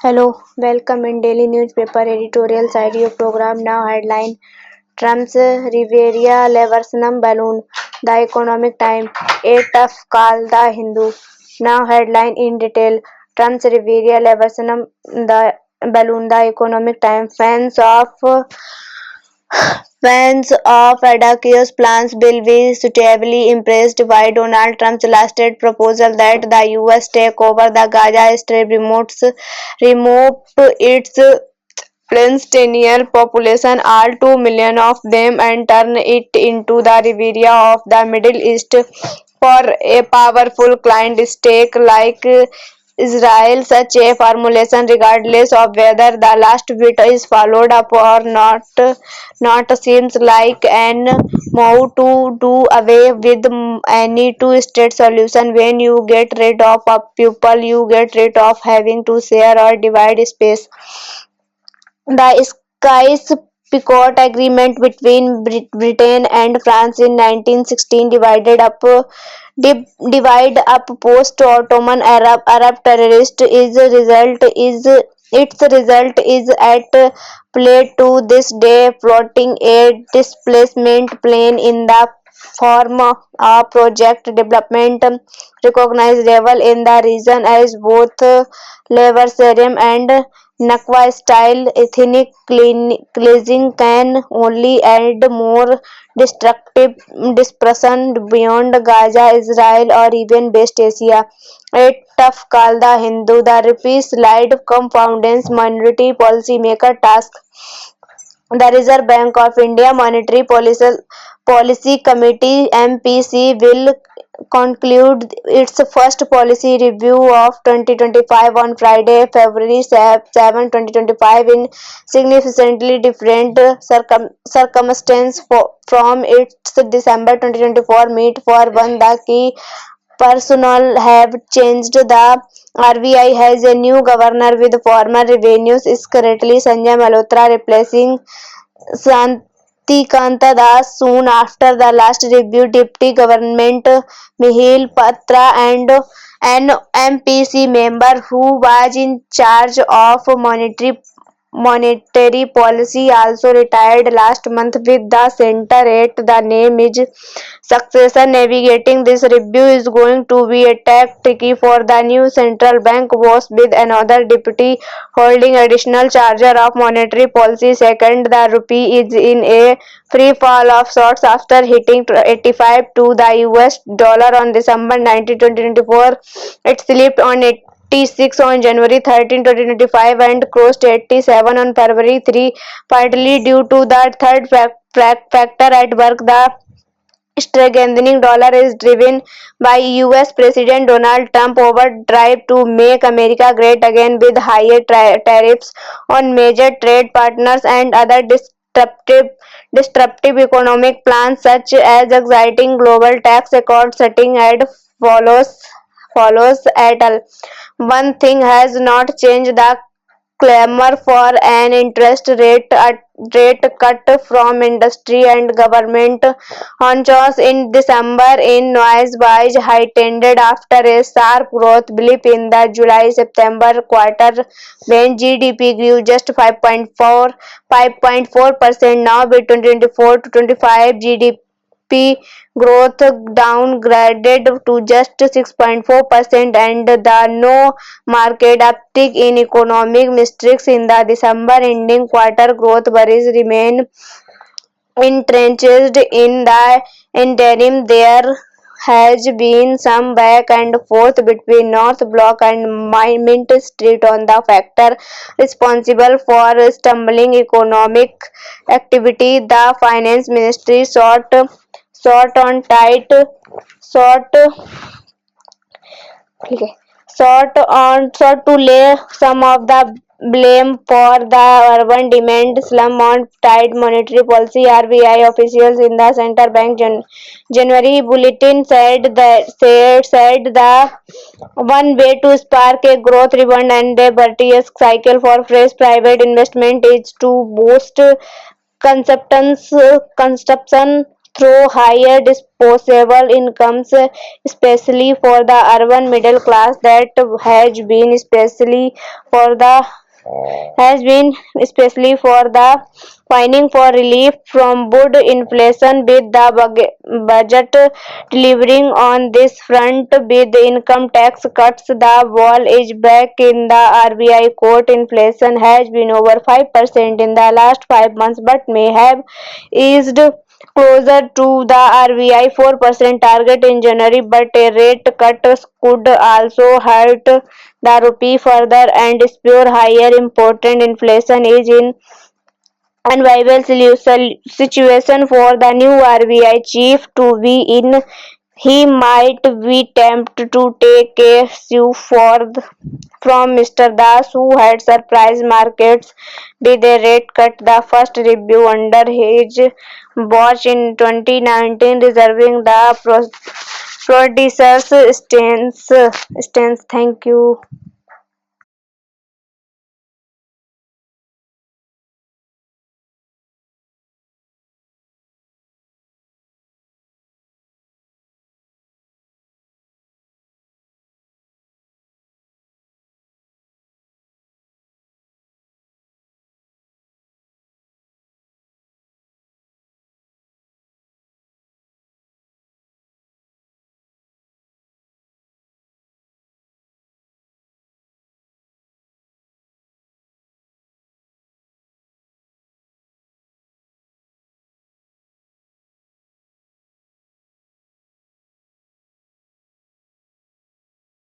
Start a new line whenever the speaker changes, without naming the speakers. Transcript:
Hello, welcome in daily newspaper editorial audio program. Now headline: Trump's Riviera Leversenum balloon. The Economic Time. A tough call. The Hindu. Now headline in detail: Trump's Riviera Leversenum the balloon. The Economic Time. Fans of Adakios plans will be suitably impressed by Donald Trump's latest proposal that the US take over the Gaza Strip, remove its Palestinian population, all 2 million of them, and turn it into the Riviera of the Middle East for a powerful client state like Israel. Such a formulation, regardless of whether the last bit is followed up or not seems like an move to do away with any two-state solution. When you get rid of people, you get rid of having to share or divide space. The Sykes-Picot Agreement between Britain and France in 1916 divide up post-Ottoman Arab terrorists. Its result is at play to this day, floating a displacement plane in the form of Project Development, recognizable in the region as both Leverkusen and Nakba-style ethnic cleansing can only add more destructive dispersion beyond Gaza, Israel, or even West Asia. A tough call. The Hindu. The rupee slide compounds monetary policymaker task. The Reserve Bank of India Monetary Policy Committee (MPC) will conclude its first policy review of 2025 on Friday, February 7, 2025, in significantly different circumstances from its December 2024 meet. For one, the key personnel have changed. The RBI has a new governor with former Revenue Secretary Sanjay Malhotra replacing Santikanta Das soon after the last review. Deputy Government Mihil Patra and an MPC member who was in charge of monetary policy also retired last month with the center at the name is successor. Navigating this review is going to be a tad tricky for the new central bank boss, with another deputy holding additional charge of monetary policy. Second, the rupee is in a free fall of sorts after hitting 85 to the US dollar on December 19, 2024. It slipped on 86 on January 13, 2025 and crossed 87 on February 3, partly due to the third factor at work. The strengthening dollar is driven by US President Donald Trump overdrive to make America great again, with higher tariffs on major trade partners and other disruptive economic plans such as exciting global tax accord setting and follows at all. One thing has not changed: the clamor for an interest rate cut from industry and government honchos in December, in noise was heightened after a sharp growth blip in the July-September quarter when GDP grew just 5.4%. Now, with 2024 to 25 GDP growth downgraded to just 6.4%, and the no market uptick in economic metrics in the December ending quarter, growth worries remain entrenched. In the interim, there has been some back and forth between North Block and Mint Street on the factor responsible for stumbling economic activity. The finance ministry sought to lay some of the blame for the urban demand slump on tight monetary policy. RBI officials in the central bank January bulletin said the one way to spark a growth rebound and a virtuous cycle for fresh private investment is to boost consumption through higher disposable incomes, especially for the urban middle class that has been especially for the finding for relief from wood inflation, with the budget delivering on this front. With the income tax cuts, the ball is back in the RBI court. Inflation has been over 5% in the last 5 months, but may have eased closer to the RBI 4% target in January, but a rate cut could also hurt the rupee further and spur higher. Important inflation is in unviable situation for the new RBI chief to be in. He might be tempted to take a cue from Mr. Das, who had surprised markets with a rate cut, the first review under his watch in 2019, reserving the producer's stance. Thank you.